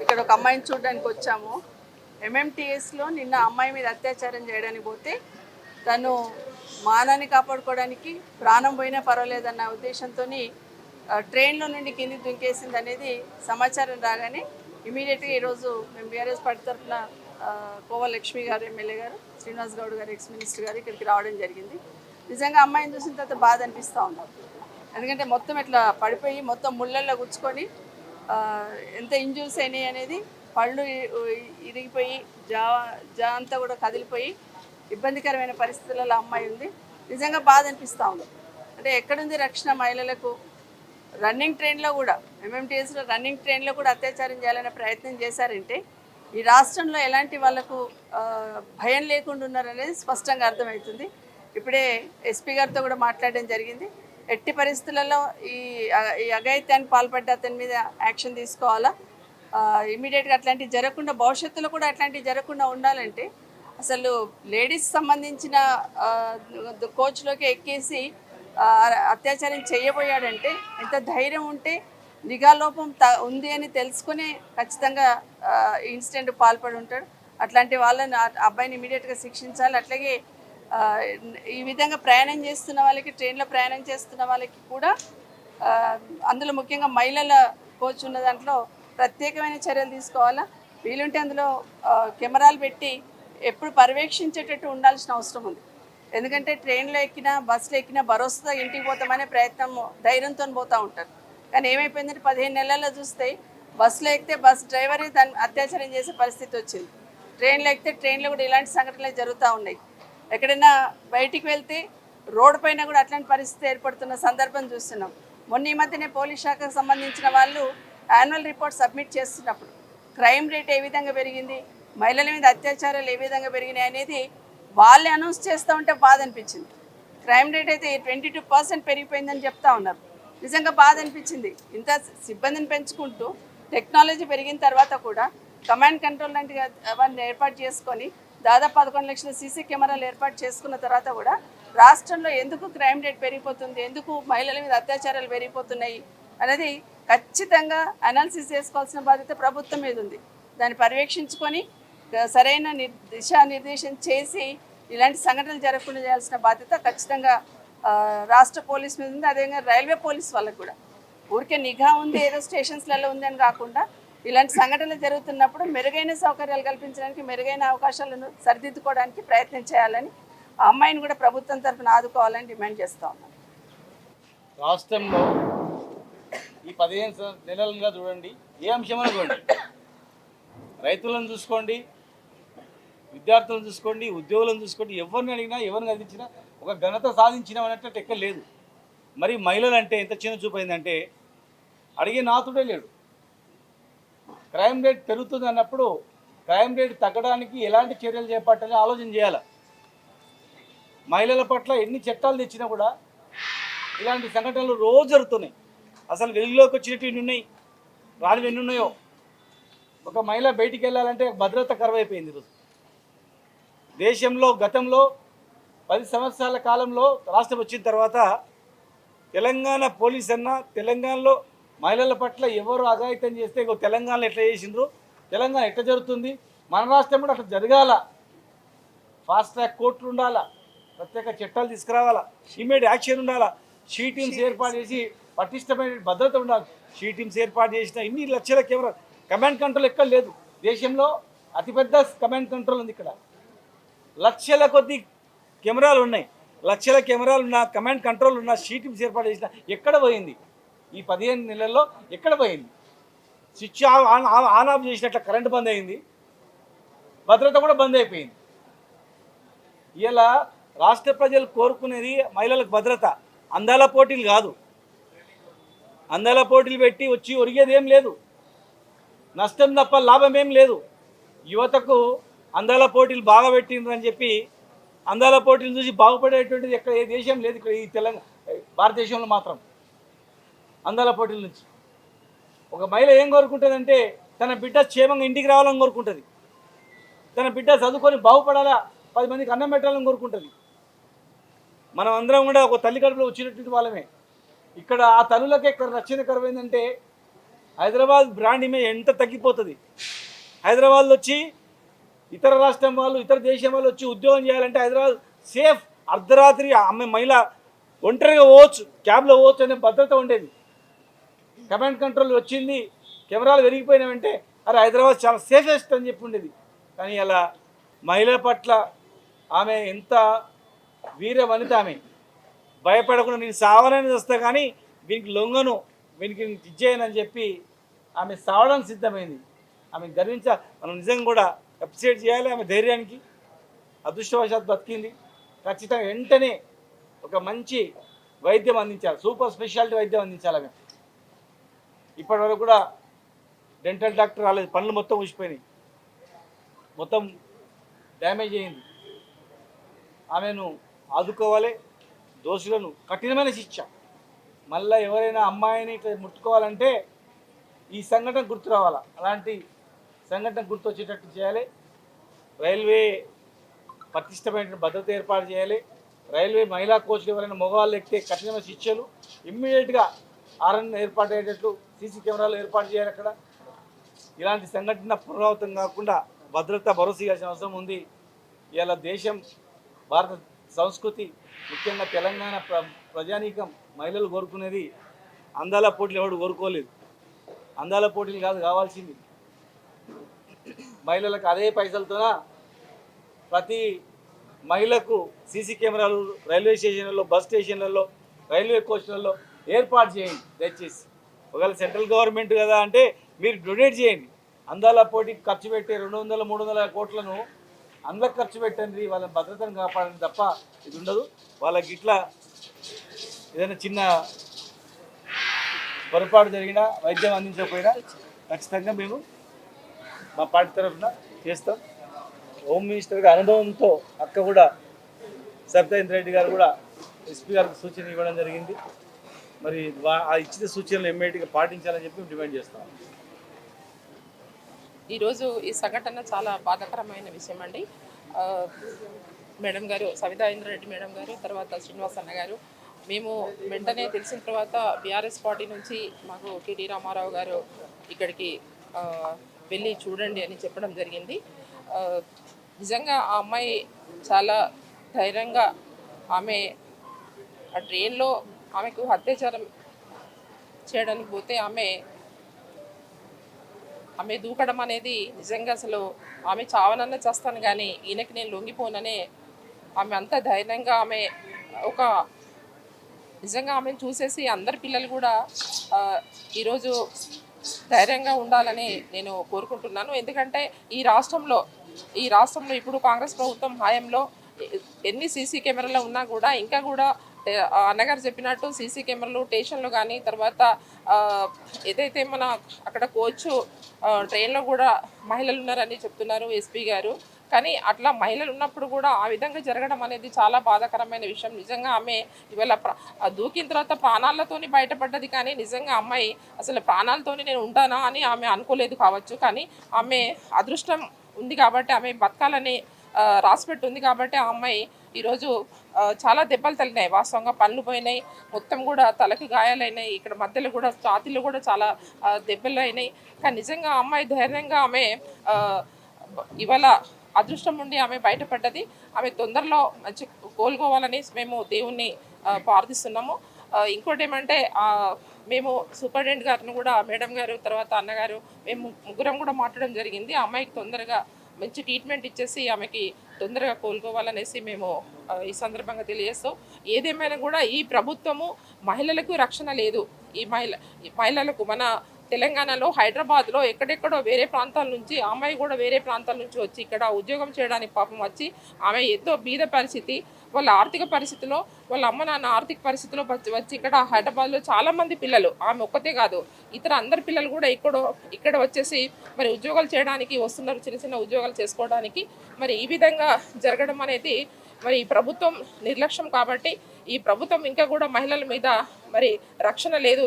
ఇక్కడ ఒక అమ్మాయిని చూడడానికి వచ్చాము. ఎంఎంటీఎస్లో నిన్న అమ్మాయి మీద అత్యాచారం చేయడానికి పోతే తను మానాన్ని కాపాడుకోవడానికి ప్రాణం పోయినా పర్వాలేదన్న ఉద్దేశంతో ట్రైన్లో నుండి కిందికి దుంకేసింది అనేది సమాచారం రాగానే ఇమీడియట్గా ఈరోజు మేము బీఆర్ఎస్ పార్టీ తరఫున కోవ లక్ష్మి గారు ఎమ్మెల్యే గారు, శ్రీనివాస్ గౌడ్ గారు ఎక్స్ మినిస్టర్ గారు ఇక్కడికి రావడం జరిగింది. నిజంగా అమ్మాయిని చూసిన తర్వాత బాధ అనిపిస్తూ ఉన్నారు. ఎందుకంటే మొత్తం ఇట్లా పడిపోయి మొత్తం ముళ్ళల్లో గుచ్చుకొని ఎంత ఇంజూరీస్ అయినాయి అనేది, పళ్ళు ఇరిగిపోయి జా అంతా కూడా కదిలిపోయి ఇబ్బందికరమైన పరిస్థితులలో అమ్మాయి ఉంది. నిజంగా బాధ అనిపిస్తూ ఉంది. అంటే ఎక్కడుంది రక్షణ మహిళలకు? రన్నింగ్ ట్రైన్లో కూడా, ఎంఎంటీఎస్లో రన్నింగ్ ట్రైన్లో కూడా అత్యాచారం చేయాలనే ప్రయత్నం చేశారంటే ఈ రాష్ట్రంలో ఎలాంటి వాళ్ళకు భయం లేకుండా ఉన్నారనేది స్పష్టంగా అర్థమవుతుంది. ఇప్పుడే ఎస్పీ గారితో కూడా మాట్లాడడం జరిగింది. ఎట్టి పరిస్థితులలో ఈ అఘాయిత్యానికి పాల్పడ్డ అతని మీద యాక్షన్ తీసుకోవాలా, ఇమీడియట్గా అట్లాంటివి జరగకుండా, భవిష్యత్తులో కూడా అట్లాంటివి జరగకుండా ఉండాలంటే అసలు లేడీస్ సంబంధించిన కోచ్లోకి ఎక్కేసి అత్యాచారం చేయబోయాడంటే ఎంత ధైర్యం ఉంటే, నిఘా లోపం ఉంది అని తెలుసుకునే ఖచ్చితంగా ఇన్సిడెంట్ పాల్పడి ఉంటాడు. అట్లాంటి వాళ్ళని అబ్బాయిని ఇమీడియట్గా శిక్షించాలి. అట్లాగే ఈ విధంగా ప్రయాణం చేస్తున్న వాళ్ళకి, ట్రైన్లో ప్రయాణం చేస్తున్న వాళ్ళకి కూడా, అందులో ముఖ్యంగా మహిళల కోచ్ ఉన్న దాంట్లో ప్రత్యేకమైన చర్యలు తీసుకోవాలా. వీలుంటే అందులో కెమెరాలు పెట్టి ఎప్పుడు పర్యవేక్షించేటట్టు ఉండాల్సిన అవసరం ఉంది. ఎందుకంటే ట్రైన్లో ఎక్కినా, బస్సులో ఎక్కినా భరోసా ఇంటికి పోతామనే ప్రయత్నం ధైర్యంతో పోతూ ఉంటారు. కానీ ఏమైపోయిందంటే 15 నెలల్లో చూస్తే బస్సులో ఎక్కితే బస్ డ్రైవరే దాన్ని అత్యాచారం చేసే పరిస్థితి వచ్చింది. ట్రైన్లో ఎక్కితే ట్రైన్లో కూడా ఇలాంటి సంఘటనలు జరుగుతూ ఉన్నాయి. ఎక్కడైనా బయటికి వెళ్తే రోడ్డు పైన కూడా అట్లాంటి పరిస్థితి ఏర్పడుతున్న సందర్భం చూస్తున్నాం. మొన్న ఈ మధ్యనే పోలీస్ శాఖకు సంబంధించిన వాళ్ళు యాన్యువల్ రిపోర్ట్ సబ్మిట్ చేస్తున్నప్పుడు క్రైమ్ రేట్ ఏ విధంగా పెరిగింది, మహిళల మీద అత్యాచారాలు ఏ విధంగా పెరిగినాయి అనేది వాళ్ళే అనౌన్స్ చేస్తూ ఉంటే బాధ అనిపించింది. క్రైమ్ రేట్ అయితే 22% పెరిగిపోయిందని చెప్తా ఉన్నారు. నిజంగా బాధ అనిపించింది. ఇంత సిబ్బందిని పెంచుకుంటూ టెక్నాలజీ పెరిగిన తర్వాత కూడా కమాండ్ కంట్రోల్ లాంటి అవన్నీ ఏర్పాటు చేసుకొని దాదాపు 11 లక్షల సీసీ కెమెరాలు ఏర్పాటు చేసుకున్న తర్వాత కూడా రాష్ట్రంలో ఎందుకు క్రైమ్ రేట్ పెరిగిపోతుంది, ఎందుకు మహిళల మీద అత్యాచారాలు పెరిగిపోతున్నాయి అనేది ఖచ్చితంగా అనాలిసిస్ చేసుకోవాల్సిన బాధ్యత ప్రభుత్వం మీద ఉంది. దాన్ని పర్యవేక్షించుకొని సరైన దిశానిర్దేశం చేసి ఇలాంటి సంఘటనలు జరగకుండా చేయాల్సిన బాధ్యత ఖచ్చితంగా రాష్ట్ర పోలీస్ మీద ఉంది. అదేవిధంగా రైల్వే పోలీస్ వాళ్ళకు కూడా ఊరికే నిఘా ఉంది, ఏదో స్టేషన్స్లలో ఉంది అని కాకుండా ఇలాంటి సంఘటనలు జరుగుతున్నప్పుడు మెరుగైన సౌకర్యాలు కల్పించడానికి, మెరుగైన అవకాశాలను సరిదిద్దుకోవడానికి ప్రయత్నం చేయాలని, ఆ అమ్మాయిని కూడా ప్రభుత్వం తరఫున ఆదుకోవాలని డిమాండ్ చేస్తూ ఉన్నాం. రాష్ట్రంలో ఈ 15 నెలలుగా చూడండి, ఏ అంశమని చూడండి, రైతులను చూసుకోండి, విద్యార్థులను చూసుకోండి, ఉద్యోగులను చూసుకోండి, ఎవరిని అడిగినా, ఎవరిని అందించినా ఒక ఘనత సాధించినాం అన్నట్టు ఎక్కడ లేదు. మరి మహిళలు అంటే ఎంత చిన్న చూపైందంటే అడిగే నాతుడే లేడు. క్రైమ్ రేట్ పెరుగుతుంది అన్నప్పుడు క్రైమ్ రేట్ తగ్గడానికి ఎలాంటి చర్యలు చేపట్టాలని ఆలోచన చేయాలి. మహిళల పట్ల ఎన్ని చట్టాలు తెచ్చినా కూడా ఇలాంటి సంఘటనలు రోజు జరుగుతున్నాయి. అసలు వెలుగులోకి వచ్చినట్టు ఎన్ని ఉన్నాయి, రానివి ఎన్ని ఉన్నాయో. ఒక మహిళ బయటికి వెళ్ళాలంటే భద్రత కరువైపోయింది. ఈరోజు దేశంలో గతంలో 10 సంవత్సరాల కాలంలో రాష్ట్రం వచ్చిన తర్వాత తెలంగాణ పోలీస్ అన్న, తెలంగాణలో మహిళల పట్ల ఎవరు అఘాయిత్యం చేస్తే తెలంగాణలో ఎట్లా చేసిండ్రు, తెలంగాణ ఎట్లా జరుగుతుంది, మన రాష్ట్రం కూడా అట్లా జరగాల. ఫాస్ట్ ట్రాక్ కోర్టులు ఉండాలా, ప్రత్యేక చట్టాలు తీసుకురావాలా, ఇమీడియట్ యాక్షన్ ఉండాలా, షీ టీమ్స్ ఏర్పాటు చేసి పటిష్టమైన భద్రత ఉండాలి. షీ టీమ్స్ ఏర్పాటు చేసిన ఇన్ని లక్షల కెమెరా, కమాండ్ కంట్రోల్ ఎక్కడ లేదు. దేశంలో అతిపెద్ద కమాండ్ కంట్రోల్ ఉంది. ఇక్కడ లక్షల కొద్ది కెమెరాలు ఉన్నాయి. లక్షల కెమెరాలు ఉన్న, కమాండ్ కంట్రోల్ ఉన్న, షీ టీమ్స్ ఏర్పాటు చేసిన ఎక్కడ పోయింది? ఈ 15 నెలల్లో ఎక్కడ పోయింది? స్విచ్ ఆన్ ఆఫ్ చేసినట్ల కరెంటు బంద్ అయింది, భద్రత కూడా బంద్ అయిపోయింది. ఇలా రాష్ట్ర ప్రజలు కోరుకునేది మహిళలకు భద్రత, అందాల పోటీలు కాదు. అందాల పోటీలు పెట్టి వచ్చి ఒరిగేది ఏం లేదు, నష్టం తప్ప లాభం ఏం లేదు. యువతకు అందాల పోటీలు బాగా పెట్టిండ్రని చెప్పి అందాల పోటీలు చూసి బాగుపడేటువంటిది ఎక్కడ ఏ దేశం లేదు. ఇక్కడ ఈ భారతదేశంలో మాత్రం అందాల పోటీల నుంచి ఒక మహిళ ఏం కోరుకుంటుందంటే తన బిడ్డ క్షేమంగా ఇంటికి రావాలని కోరుకుంటుంది, తన బిడ్డ చదువుకొని బాగుపడాలా, 10 మందికి అన్నం పెట్టాలని కోరుకుంటుంది. మనం అందరం కూడా ఒక తల్లి కడుపులో వచ్చినటువంటి వాళ్ళమే. ఇక్కడ ఆ తల్లులకే రక్షణ కరువైందంటే హైదరాబాద్ బ్రాండ్ ఇమేజ్ ఎంత తగ్గిపోతుంది. హైదరాబాద్లో వచ్చి ఇతర రాష్ట్రం వాళ్ళు, ఇతర దేశం వాళ్ళు వచ్చి ఉద్యోగం చేయాలంటే హైదరాబాద్ సేఫ్. అర్ధరాత్రి ఆమె మహిళ ఒంటరిగా పోవచ్చు, క్యాబ్లో పోవచ్చు అనే భద్రత ఉండేది. కమాండ్ కంట్రోల్ వచ్చింది, కెమెరాలు వెలిగిపోయినామంటే అరే హైదరాబాద్ చాలా సేఫెస్ట్ అని చెప్పి ఉండేది. కానీ అలా మహిళ పట్ల ఆమె ఎంత వీర వనిత, ఆమె భయపడకుండా నేను సావాలని వస్తా కానీ వీనికి లొంగను, వీనికి ఇచ్చేయనని చెప్పి ఆమె సావడానికి సిద్ధమైంది. ఆమె మనం నిజంగా కూడా అప్రిషియేట్ చేయాలి. ఆమె ధైర్యానికి అదృష్టవశాత్తు బతికింది. ఖచ్చితంగా వెంటనే ఒక మంచి వైద్యం అందించాలి, సూపర్ స్పెషాలిటీ వైద్యం అందించాలి. ఆమె ఇప్పటి వరకు కూడా డెంటల్ డాక్టర్ రాలేదు, పనులు మొత్తం ఊసిపోయినాయి, మొత్తం డ్యామేజ్ అయింది. ఆమెను ఆదుకోవాలి, దోషులను కఠినమైన శిక్ష. మళ్ళీ ఎవరైనా అమ్మాయిని ఇట్లా ముట్టుకోవాలంటే ఈ సంఘటన గుర్తు రావాలా, అలాంటి సంఘటన గుర్తు వచ్చేటట్టు చేయాలి. రైల్వే పటిష్టమైన భద్రత ఏర్పాటు చేయాలి. రైల్వే మహిళా కోచ్లు ఎవరైనా మగవాళ్ళు ఎక్కితే కఠినమైన శిక్షలు ఇమ్మీడియట్గా ఆర్ఎన్ ఏర్పాటు అయ్యేటట్లు సీసీ కెమెరాలు ఏర్పాటు చేయాలి. అక్కడ ఇలాంటి సంఘటన పునరావృతం కాకుండా భద్రత భరోసా ఇవ్వాల్సిన అవసరం ఉంది. ఇలా దేశం, భారత సంస్కృతి, ముఖ్యంగా తెలంగాణ ప్రజానీకం మహిళలు కోరుకునేది అందాల పోటీలు. ఎవడు కోరుకోలేదు, అందాల పోటీలు కాదు కావాల్సింది. మహిళలకు అదే పైసలతోన ప్రతి మహిళకు సీసీ కెమెరాలు రైల్వే స్టేషన్లలో, బస్ స్టేషన్లలో, రైల్వే కోచ్లలో ఏర్పాటు చేయండి దయచేసి. ఒకవేళ సెంట్రల్ గవర్నమెంట్ కదా అంటే మీరు డొనేట్ చేయండి. అందాల పోటీకి ఖర్చు పెట్టే 200-300 కోట్లను అందులో ఖర్చు పెట్టండి, వాళ్ళ భద్రతను కాపాడండి తప్ప ఇది ఉండదు. వాళ్ళకి ఇట్లా ఏదైనా చిన్న పొరపాటు జరిగినా, వైద్యం అందించకపోయినా ఖచ్చితంగా మేము మా పార్టీ తరఫున చేస్తాం. హోమ్ మినిస్టర్గా అనుభవంతో అక్క కూడా సబితా రెడ్డి గారు కూడా ఎస్పీ గారికి సూచన ఇవ్వడం జరిగింది. మరి ఆ ఇచ్చిన సూచనలు ఇమ్మీడియట్గా పాటించాలని చెప్పి డిమాండ్ చేస్తాం. ఈరోజు ఈ సంఘటన చాలా బాధాకరమైన విషయం అండి. మేడం గారు, సబితా రెడ్డి మేడం గారు, తర్వాత శ్రీనివాస్ అన్న గారు, మేము వెంటనే తెలిసిన తర్వాత బీఆర్ఎస్ పార్టీ నుంచి మాకు కేటీ రామారావు గారు ఇక్కడికి వెళ్ళి చూడండి అని చెప్పడం జరిగింది. నిజంగా ఆ అమ్మాయి చాలా ధైర్యంగా ఆమె ఆ ట్రైన్లో ఆమెకు అత్యాచారం చేయడానికి పోతే ఆమె దూకడం అనేది నిజంగా అసలు ఆమె చావనన్నా చేస్తాను కానీ ఈయనకి నేను లొంగిపోననే ఆమె అంత ధైర్యంగా ఆమె ఒక నిజంగా ఆమెను చూసేసి అందరి పిల్లలు కూడా ఈరోజు ధైర్యంగా ఉండాలని నేను కోరుకుంటున్నాను. ఎందుకంటే ఈ రాష్ట్రంలో ఇప్పుడు కాంగ్రెస్ ప్రభుత్వం హయాంలో ఎన్ని సీసీ కెమెరాలు ఉన్నా కూడా ఇంకా కూడా అన్నగారు చెప్పినట్టు సీసీ కెమెరాలు స్టేషన్లు కానీ, తర్వాత ఏదైతే మన అక్కడ కోచ్ ట్రైన్లో కూడా మహిళలు ఉన్నారని చెప్తున్నారు ఎస్పీ గారు. కానీ అట్లా మహిళలు ఉన్నప్పుడు కూడా ఆ విధంగా జరగడం అనేది చాలా బాధాకరమైన విషయం. నిజంగా ఆమె ఇవాళ దూకిన తర్వాత ప్రాణాలతోని బయటపడ్డది, కానీ నిజంగా అమ్మాయి అసలు ప్రాణాలతోని నేను ఉంటానా అని ఆమె అనుకోలేదు కావచ్చు. కానీ ఆమె అదృష్టం ఉంది కాబట్టి, ఆమె బతకాలని రాసిపెట్టి ఉంది కాబట్టి ఆ అమ్మాయి ఈరోజు చాలా దెబ్బలు తగిలినాయి. వాస్తవంగా పళ్ళు పోయినాయి, మొత్తం కూడా తలకి గాయాలైనాయి, ఇక్కడ మధ్యలో కూడా ఛాతీలో కూడా చాలా దెబ్బలు అయినాయి. కానీ నిజంగా ఆ అమ్మాయి ధైర్యంగా ఆమె ఇవాళ అదృష్టం ఉండి ఆమె బయటపడ్డది. ఆమె తొందరలో మంచి కోలుకోవాలని మేము దేవుణ్ణి ప్రార్థిస్తున్నాము. ఇంకోటి ఏమంటే మేము సూపరింటెండెంట్ గారిని కూడా, మేడం గారు, తర్వాత అన్నగారు, మేము ముగ్గురం కూడా మాట్లాడడం జరిగింది. ఆ అమ్మాయికి తొందరగా మంచి ట్రీట్మెంట్ ఇచ్చేసి ఆమెకి తొందరగా కోలుకోవాలనేసి మేము ఈ సందర్భంగా తెలియజేస్తాం. ఏదేమైనా కూడా ఈ ప్రభుత్వము మహిళలకు రక్షణ లేదు. ఈ మహిళలకు మన తెలంగాణలో, హైదరాబాద్లో ఎక్కడెక్కడో వేరే ప్రాంతాల నుంచి అమ్మాయి కూడా వేరే ప్రాంతాల నుంచి వచ్చి ఇక్కడ ఉద్యోగం చేయడానికి పాపం వచ్చి ఆమె ఎంతో బీద పరిస్థితి, వాళ్ళ ఆర్థిక పరిస్థితిలో, వాళ్ళ అమ్మ నాన్న ఆర్థిక పరిస్థితిలో వచ్చి ఇక్కడ హైదరాబాద్లో చాలామంది పిల్లలు, ఆమె ఒక్కతే కాదు ఇతర అందరి పిల్లలు కూడా ఇక్కడ వచ్చేసి మరి ఉద్యోగాలు చేయడానికి వస్తున్నారు, చిన్న చిన్న ఉద్యోగాలు చేసుకోవడానికి. మరి ఈ విధంగా జరగడం అనేది మరి ఈ ప్రభుత్వం నిర్లక్ష్యం కాబట్టి ఈ ప్రభుత్వం ఇంకా కూడా మహిళల మీద మరి రక్షణ లేదు,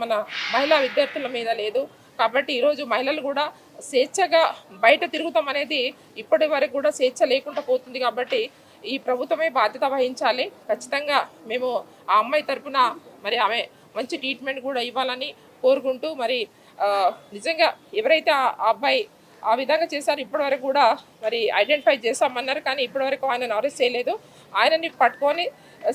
మన మహిళా విద్యార్థుల మీద లేదు. కాబట్టి ఈరోజు మహిళలు కూడా స్వేచ్ఛగా బయట తిరుగుతాం అనేది ఇప్పటి వరకు కూడా స్వేచ్ఛ లేకుండా పోతుంది. కాబట్టి ఈ ప్రభుత్వమే బాధ్యత వహించాలి. ఖచ్చితంగా మేము ఆ అమ్మాయి తరఫున మరి ఆమె మంచి ట్రీట్మెంట్ కూడా ఇవ్వాలని కోరుకుంటూ, మరి నిజంగా ఎవరైతే ఆ అబ్బాయి ఆ విధంగా చేశారో ఇప్పటివరకు కూడా మరి ఐడెంటిఫై చేస్తామన్నారు, కానీ ఇప్పటివరకు ఆయనను అరెస్ట్ చేయలేదు. ఆయనని పట్టుకొని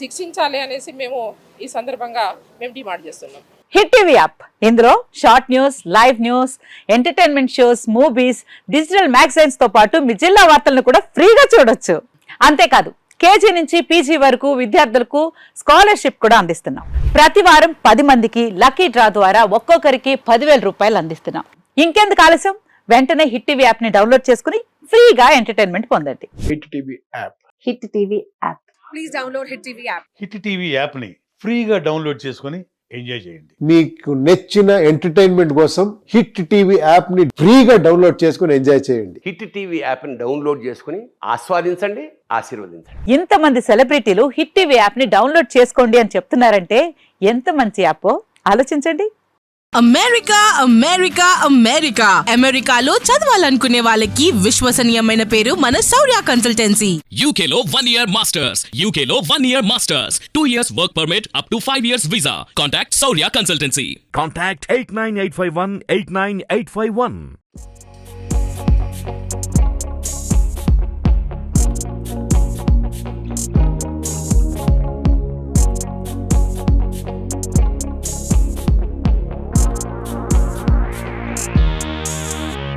శిక్షించాలి అనేసి మేము ఈ సందర్భంగా మేము డిమాండ్ చేస్తున్నాం. హిట్ టీవీ యాప్, ఇందులో short news, live news, entertainment shows, movies, digital magazines తో పాటు మీ జిల్లా వార్తలను కూడా ఫ్రీగా చూడొచ్చు. అంతేకాదు కేజీ నుంచి పీజీ వరకు విద్యార్థులకు స్కాలర్షిప్ కూడా అందిస్తున్నాం. ప్రతి వారం 10 మందికి లక్కీ డ్రా ద్వారా ఒక్కొక్కరికి 10,000 రూపాయలు అందిస్తున్నాం. ఇంకెందుకు ఆలస్యం, వెంటనే హిట్ టీవీ యాప్ ని డౌన్లోడ్ చేసుకుని ఫ్రీగా ఎంటర్టైన్మెంట్ పొందండి. Hit TV app. Hit TV app. Please download Hit TV app. Hit TV యాప్ని ఫ్రీగా డౌన్లోడ్ చేసుకొని ఎంజాయ్ చేయండి. మీకు నచ్చిన ఎంటర్టైన్మెంట్ కోసం హిట్ టీవీ యాప్ ని ఫ్రీగా డౌన్లోడ్ చేసుకుని ఎంజాయ్ చేయండి. హిట్ టీవీ యాప్ని డౌన్లోడ్ చేసుకుని ఆస్వాదించండి, ఆశీర్వదించండి. ఇంతమంది సెలబ్రిటీలు హిట్ టీవీ యాప్ ని డౌన్లోడ్ చేసుకోండి అని చెప్తున్నారంటే ఎంత మంచి యాప్ ఆలోచించండి. అమెరికా అమెరికా అమెరికా అమెరికాలో చదవాలనుకునే వాళ్ళకి విశ్వసనీయమైన పేరు మన శౌర్య కన్సల్టెన్సీ. UK లో 1 year masters. UK లో 1 year masters. 2 years work permit up to 5 years visa. Contact Saurya Consultancy. Contact 89851 89851.